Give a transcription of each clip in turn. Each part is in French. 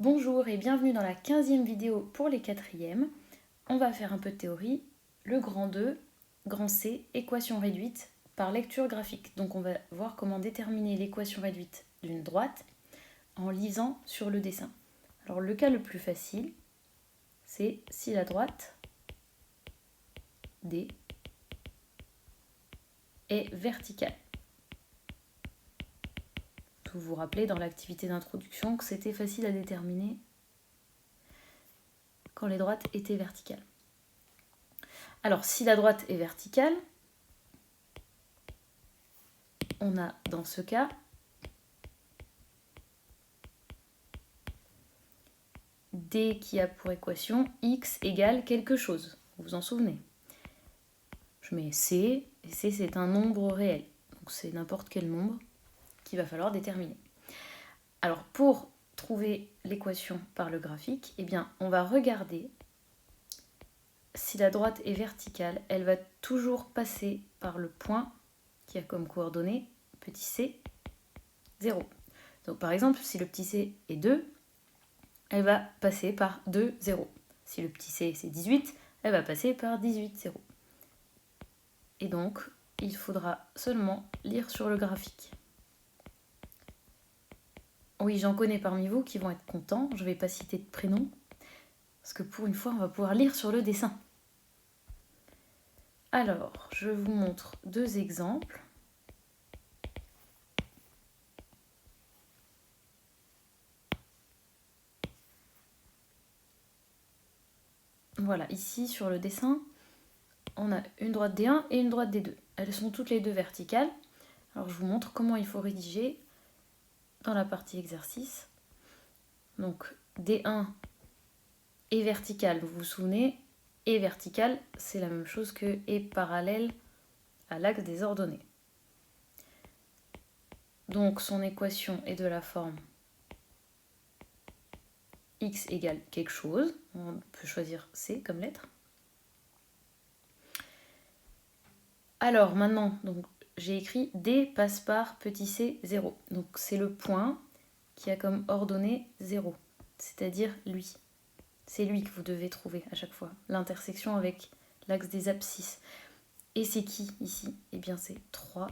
Bonjour et bienvenue dans la 15e vidéo pour les 4e. On va faire un peu de théorie. Le grand 2, grand C, équation réduite par lecture graphique. Donc on va voir comment déterminer l'équation réduite d'une droite en lisant sur le dessin. Alors le cas le plus facile, c'est si la droite D est verticale. Vous vous rappelez dans l'activité d'introduction que c'était facile à déterminer quand les droites étaient verticales. Alors si la droite est verticale, on a dans ce cas D qui a pour équation x égale quelque chose. Vous vous en souvenez? Je mets C, et C c'est un nombre réel. Donc c'est n'importe quel nombre qu'il va falloir déterminer. Alors pour trouver l'équation par le graphique, eh bien on va regarder si la droite est verticale, elle va toujours passer par le point qui a comme coordonnée petit c, 0. Donc par exemple, si le petit c est 2, elle va passer par 2, 0. Si le petit c c'est 18, elle va passer par 18, 0. Et donc, il faudra seulement lire sur le graphique. Oui, j'en connais parmi vous qui vont être contents, je ne vais pas citer de prénom, parce que pour une fois, on va pouvoir lire sur le dessin. Alors, je vous montre deux exemples. Voilà, ici sur le dessin, on a une droite D1 et une droite D2. Elles sont toutes les deux verticales. Alors je vous montre comment il faut rédiger dans la partie exercice. Donc D1 est verticale, vous vous souvenez, est verticale, c'est la même chose que est parallèle à l'axe des ordonnées. Donc son équation est de la forme x égale quelque chose. On peut choisir C comme lettre. Alors maintenant, donc, j'ai écrit D passe par petit c 0. Donc c'est le point qui a comme ordonnée 0, c'est-à-dire lui. C'est lui que vous devez trouver à chaque fois, l'intersection avec l'axe des abscisses. Et c'est qui ici? Eh bien c'est 3,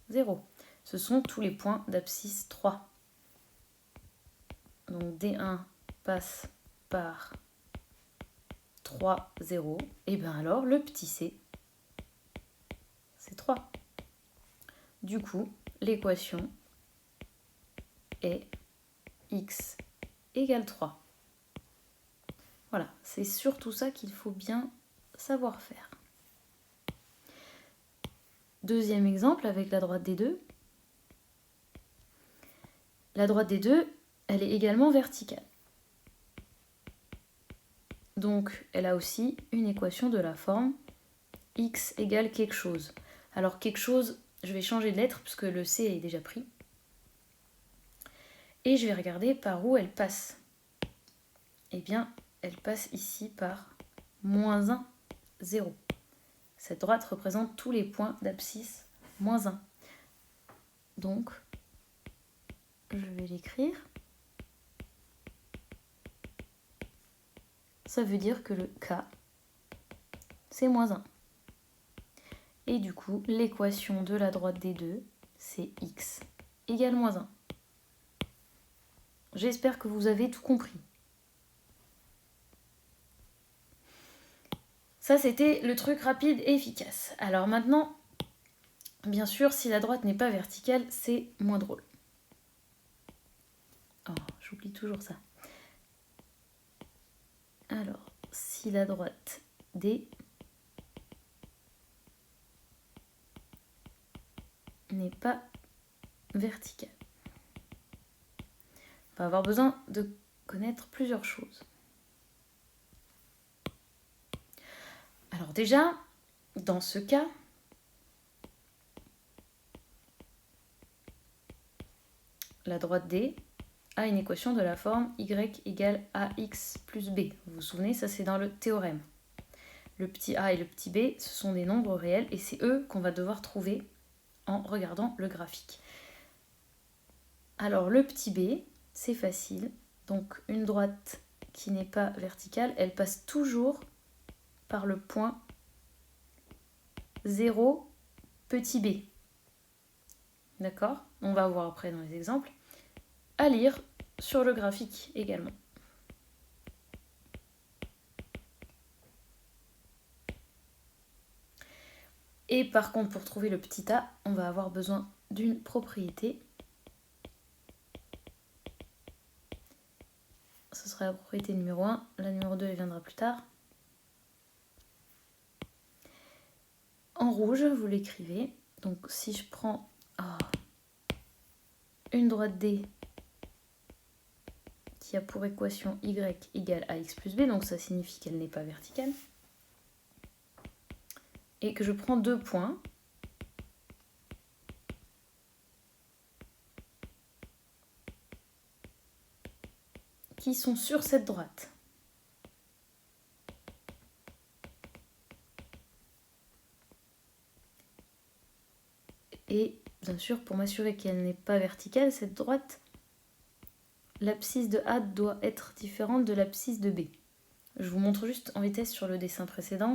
0. Ce sont tous les points d'abscisse 3. Donc D1 passe par 3, 0. Et bien alors le petit c, c'est 3. Du coup, l'équation est x égale 3. Voilà, c'est surtout ça qu'il faut bien savoir faire. Deuxième exemple avec la droite D2. La droite D2, elle est également verticale. Donc, elle a aussi une équation de la forme x égale quelque chose. Alors, quelque chose, je vais changer de lettre puisque le C est déjà pris. Et je vais regarder par où elle passe. Eh bien, elle passe ici par moins 1, 0. Cette droite représente tous les points d'abscisse moins 1. Donc, je vais l'écrire. Ça veut dire que le K, c'est moins 1. Et du coup, l'équation de la droite des deux, c'est x égale moins 1. J'espère que vous avez tout compris. Ça, c'était le truc rapide et efficace. Alors maintenant, bien sûr, si la droite n'est pas verticale, c'est moins drôle. Oh, j'oublie toujours ça. Alors, si la droite D n'est pas verticale, on va avoir besoin de connaître plusieurs choses. Alors déjà, dans ce cas, la droite D a une équation de la forme y égale ax plus b. Vous vous souvenez, ça c'est dans le théorème. Le petit a et le petit b, ce sont des nombres réels et c'est eux qu'on va devoir trouver en regardant le graphique. Alors le petit b, c'est facile, Donc une droite qui n'est pas verticale, elle passe toujours par le point 0, petit b. D'accord? On va voir après dans les exemples. À lire sur le graphique également. Et par contre, pour trouver le petit a, on va avoir besoin d'une propriété. Ce sera la propriété numéro 1. La numéro 2, elle viendra plus tard. En rouge, vous l'écrivez. Donc si je prends une droite D qui a pour équation y égale ax plus b, donc ça signifie qu'elle n'est pas verticale, et que je prends 2 points, qui sont sur cette droite. Et bien sûr, pour m'assurer qu'elle n'est pas verticale, cette droite, l'abscisse de A doit être différente de l'abscisse de B. Je vous montre juste en vitesse sur le dessin précédent.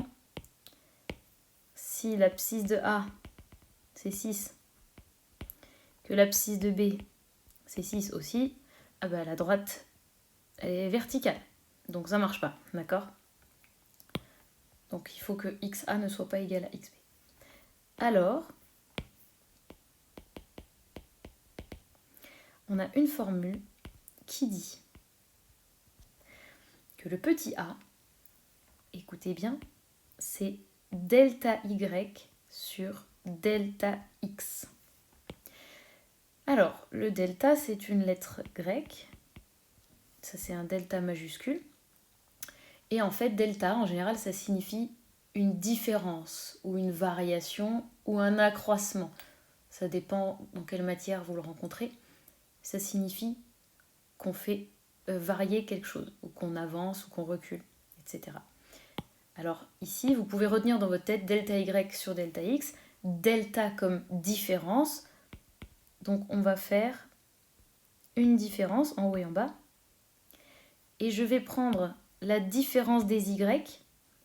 Si l'abscisse de A, c'est 6, que l'abscisse de B, c'est 6 aussi, ah bah la droite, elle est verticale. Donc ça marche pas, d'accord? Donc il faut que XA ne soit pas égal à XB. Alors, on a une formule qui dit que le petit a, écoutez bien, c'est delta y sur delta x. Alors, le delta, c'est une lettre grecque. Ça, c'est un delta majuscule. Et en fait, delta, en général, ça signifie une différence ou une variation ou un accroissement. Ça dépend dans quelle matière vous le rencontrez. Ça signifie qu'on fait varier quelque chose, ou qu'on avance, ou qu'on recule, etc. Alors ici, vous pouvez retenir dans votre tête delta y sur delta x, delta comme différence. Donc on va faire une différence en haut et en bas. Et je vais prendre la différence des y,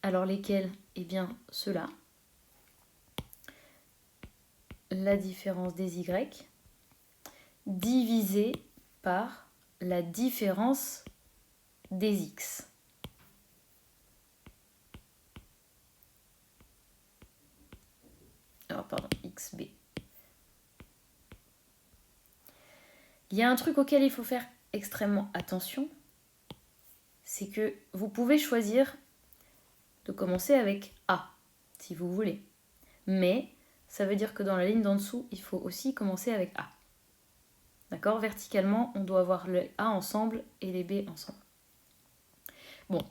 alors lesquels? Eh bien ceux-là. La différence des y divisé par la différence des x. Alors pardon, xb. Il y a un truc auquel il faut faire extrêmement attention, c'est que vous pouvez choisir de commencer avec A, si vous voulez. Mais ça veut dire que dans la ligne d'en dessous, il faut aussi commencer avec A. D'accord? Verticalement, on doit avoir le A ensemble et les B ensemble. Bon,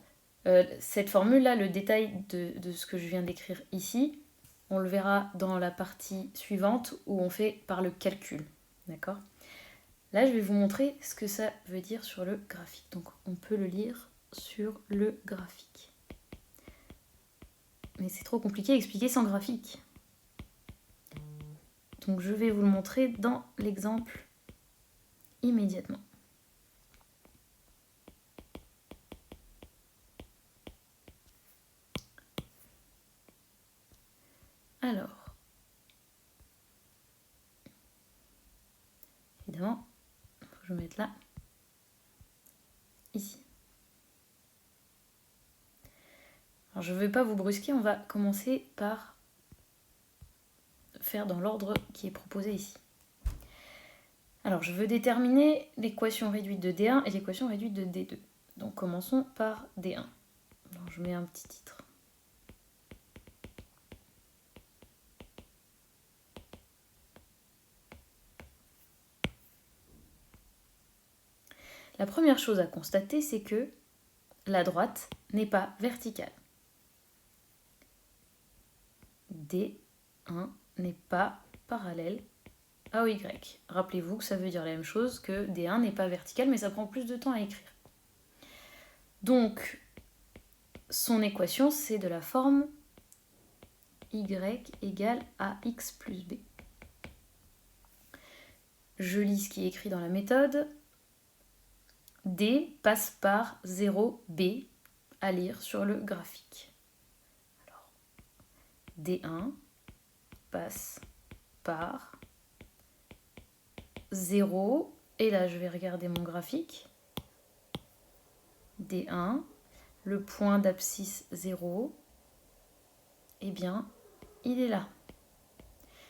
cette formule-là, le détail de ce que je viens d'écrire ici, on le verra dans la partie suivante où on fait par le calcul. D'accord? Là, je vais vous montrer ce que ça veut dire sur le graphique. Donc, on peut le lire sur le graphique. Mais c'est trop compliqué à expliquer sans graphique. Donc, je vais vous le montrer dans l'exemple immédiatement. Alors, évidemment, il faut que je me mette là, ici. Alors, je ne vais pas vous brusquer, on va commencer par faire dans l'ordre qui est proposé ici. Alors, je veux déterminer l'équation réduite de D1 et l'équation réduite de D2. Donc, commençons par D1. Alors, je mets un petit titre. La première chose à constater, c'est que la droite n'est pas verticale. D1 n'est pas parallèle à OY. Rappelez-vous que ça veut dire la même chose que D1 n'est pas vertical, mais ça prend plus de temps à écrire. Donc, son équation, c'est de la forme Y égale AX plus B. Je lis ce qui est écrit dans la méthode. D passe par 0B à lire sur le graphique. Alors, D1 passe par 0, et là je vais regarder mon graphique. D1, le point d'abscisse 0, eh bien, il est là.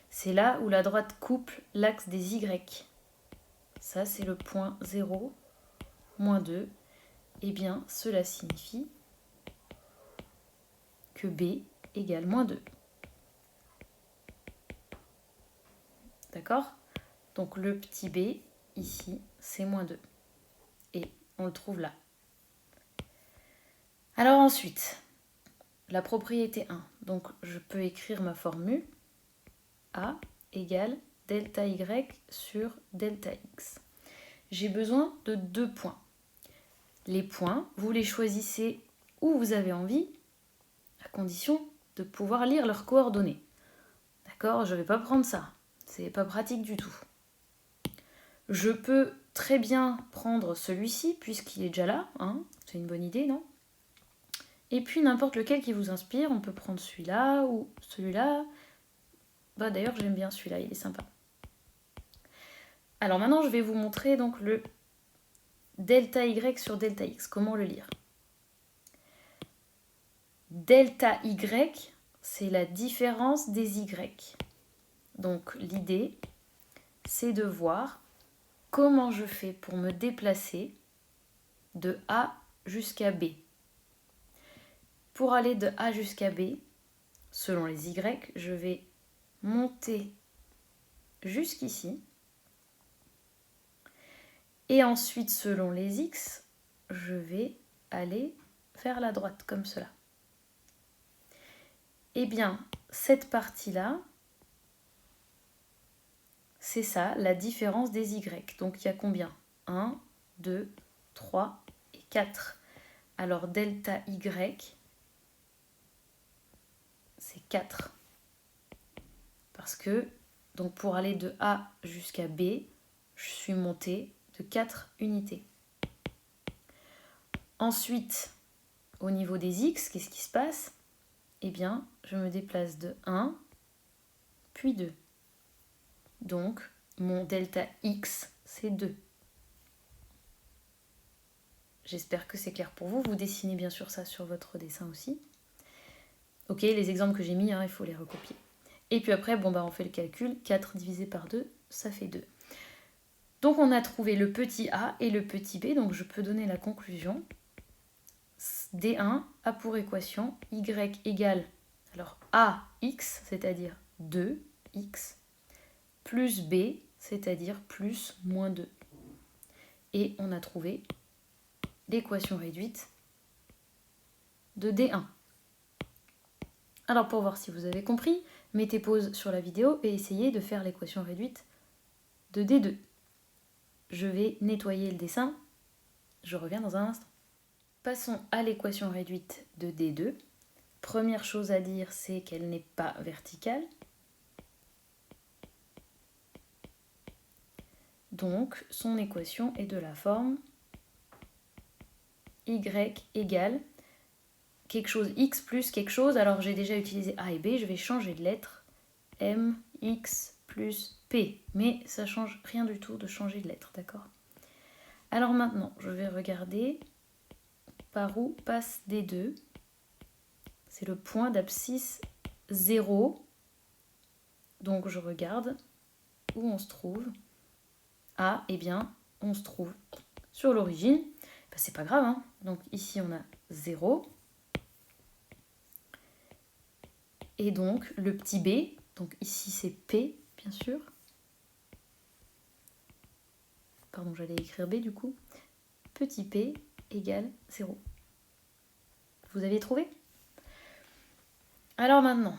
C'est là où la droite coupe l'axe des Y. Ça, c'est le point 0, moins 2. Eh bien, cela signifie que B égale moins 2. D'accord? Donc le petit b, ici, c'est moins 2. Et on le trouve là. Alors ensuite, la propriété 1. Donc je peux écrire ma formule. A égale delta y sur delta x. J'ai besoin de 2 points. Les points, vous les choisissez où vous avez envie, à condition de pouvoir lire leurs coordonnées. D'accord? Je ne vais pas prendre ça. C'est pas pratique du tout. Je peux très bien prendre celui-ci, puisqu'il est déjà là. Hein, c'est une bonne idée, non? Et puis n'importe lequel qui vous inspire, on peut prendre celui-là ou celui-là. Bah, d'ailleurs, j'aime bien celui-là, il est sympa. Alors maintenant, je vais vous montrer donc le delta y sur delta x. Comment le lire? Delta y, c'est la différence des y. Donc l'idée, c'est de voir comment je fais pour me déplacer de A jusqu'à B. Pour aller de A jusqu'à B, selon les y, je vais monter jusqu'ici. Et ensuite, selon les x, je vais aller vers la droite, comme cela. Eh bien, cette partie-là, c'est ça, la différence des y. Donc, il y a combien? 1, 2, 3 et 4. Alors, delta y, c'est 4. Parce que, donc pour aller de A jusqu'à B, je suis montée de 4 unités. Ensuite, au niveau des x, qu'est-ce qui se passe? Eh bien, je me déplace de 1, puis 2. Donc, mon delta x, c'est 2. J'espère que c'est clair pour vous. Vous dessinez bien sûr ça sur votre dessin aussi. Ok, les exemples que j'ai mis, il faut les recopier. Et puis après, on fait le calcul. 4 divisé par 2, ça fait 2. Donc, on a trouvé le petit a et le petit b. Donc, je peux donner la conclusion. D1 a pour équation y égale alors ax, c'est-à-dire 2x, plus b, c'est-à-dire plus moins 2. Et on a trouvé l'équation réduite de D1. Alors pour voir si vous avez compris, mettez pause sur la vidéo et essayez de faire l'équation réduite de D2. Je vais nettoyer le dessin, je reviens dans un instant. Passons à l'équation réduite de D2. Première chose à dire, c'est qu'elle n'est pas verticale. Donc, son équation est de la forme y égale quelque chose x plus quelque chose. Alors, j'ai déjà utilisé a et b, je vais changer de lettre. M, x plus p. Mais ça change rien du tout de changer de lettre, d'accord? Alors maintenant, je vais regarder par où passe D2. C'est le point d'abscisse 0. Donc, je regarde où on se trouve. Ah, eh bien, on se trouve sur l'origine. Ben, c'est pas grave, hein. Donc ici, on a 0. Et donc, le petit b, donc ici, c'est p, bien sûr. Pardon, j'allais écrire b, du coup. Petit p égale 0. Vous avez trouvé? Alors maintenant,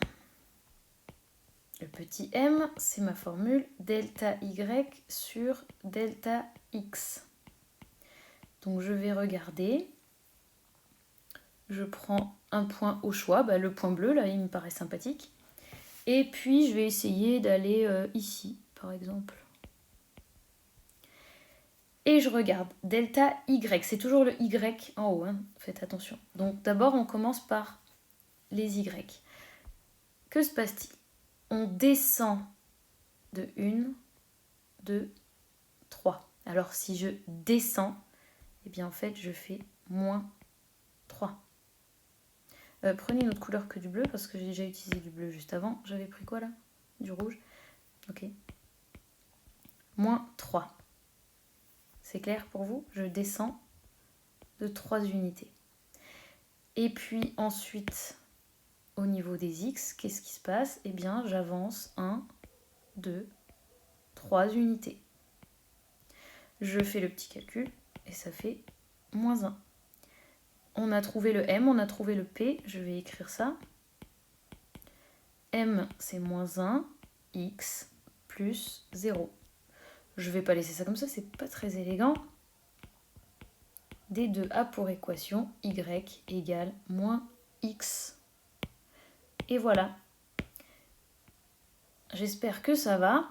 le petit m, c'est ma formule delta y sur delta x. Donc je vais regarder. Je prends un point au choix, le point bleu, là, il me paraît sympathique. Et puis je vais essayer d'aller ici, par exemple. Et je regarde, delta Y, c'est toujours le Y en haut, hein, faites attention. Donc d'abord on commence par les Y. Que se passe-t-il? On descend de 1, 2, 3. Alors si je descends, eh bien en fait je fais moins 3. Prenez une autre couleur que du bleu, parce que j'ai déjà utilisé du bleu juste avant. J'avais pris quoi là? Du rouge. Ok. Moins 3. C'est clair pour vous? Je descends de 3 unités. Et puis ensuite, au niveau des X, qu'est-ce qui se passe? Eh bien, j'avance 1, 2, 3 unités. Je fais le petit calcul et ça fait moins 1. On a trouvé le M, on a trouvé le P. Je vais écrire ça. M, c'est moins 1, X plus 0. Je ne vais pas laisser ça comme ça, c'est pas très élégant. D2 a pour équation Y égale moins X. Et voilà. J'espère que ça va.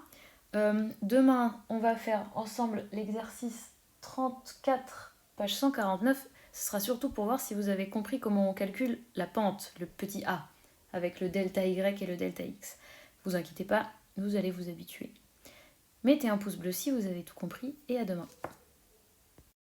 Demain, on va faire ensemble l'exercice 34, page 149. Ce sera surtout pour voir si vous avez compris comment on calcule la pente, le petit a, avec le delta Y et le delta X. Vous inquiétez pas, vous allez vous habituer. Mettez un pouce bleu si vous avez tout compris et à demain.